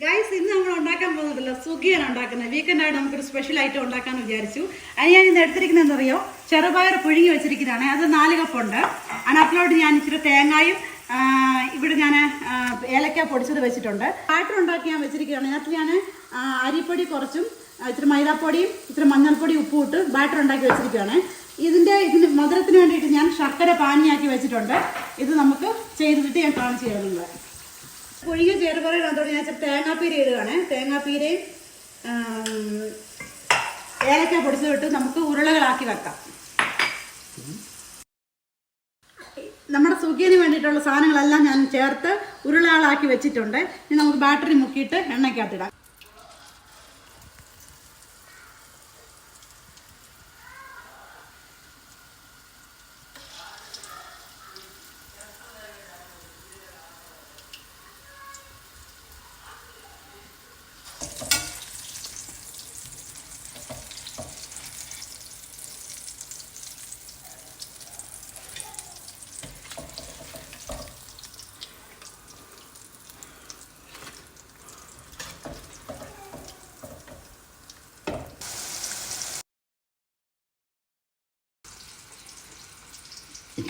Guys, ഇന്ന് നമ്മൾ ഉണ്ടാക്കാൻ പോകുന്നതല്ലോ സുഖിയാണ് ഉണ്ടാക്കുന്നത്. വീക്കെൻഡായിട്ട് നമുക്കൊരു സ്പെഷ്യൽ ഐറ്റം ഉണ്ടാക്കാമെന്ന് വിചാരിച്ചു. അതിന് ഞാൻ ഇന്ന് എടുത്തിരിക്കുന്നത് എന്തറിയോ, ചെറുപയർ പുഴുങ്ങി വെച്ചിരിക്കുന്നതാണ്. അത് 4 കപ്പുണ്ട്. അതിനകത്തിലോട്ട് ഞാൻ ഇച്ചിരി തേങ്ങായും ഇവിടെ ഞാൻ ഏലക്ക പൊടിച്ചത് വെച്ചിട്ടുണ്ട്. ബാറ്റർ ഉണ്ടാക്കി ഞാൻ വെച്ചിരിക്കുകയാണ്. അതിനകത്ത് ഞാൻ അരിപ്പൊടി കുറച്ചും ഇച്ചിരി മൈദാപ്പൊടിയും ഇച്ചിരി മഞ്ഞൾപ്പൊടി ഉപ്പും ഇട്ട് ബാറ്റർ ഉണ്ടാക്കി വെച്ചിരിക്കുകയാണ്. ഇതിന് മധുരത്തിന് വേണ്ടിയിട്ട് ഞാൻ ശർക്കര പാനിയാക്കി വെച്ചിട്ടുണ്ട്. ഇത് നമുക്ക് ചെയ്തിട്ട് ഞാൻ കാണിച്ചു തരുന്നത്. പുഴുങ്ങിയ ചെറുപയറിനകത്തോട് ഞാൻ തേങ്ങാപ്പീര ഇടുകയാണ്. തേങ്ങാപ്പീരയും ഏലക്ക പൊടിച്ചിട്ട് നമുക്ക് ഉരുളകളാക്കി വെക്കാം. നമ്മുടെ സുഖിയന് വേണ്ടിയിട്ടുള്ള സാധനങ്ങളെല്ലാം ഞാൻ ചേർത്ത് ഉരുളകളാക്കി വെച്ചിട്ടുണ്ട്. ഇനി നമുക്ക് ബാറ്ററി മുക്കിയിട്ട് എണ്ണയ്ക്കകത്തിടാം.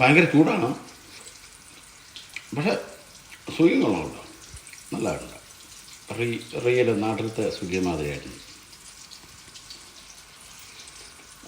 ഭയങ്കര ചൂടാണ്, പക്ഷെ സുഖം കൊള്ളാമുണ്ടോ, നല്ലതായിട്ടുണ്ട്. റിയൽ നാട്ടിലത്തെ സുഖിയ മാതിരിയായിരുന്നു.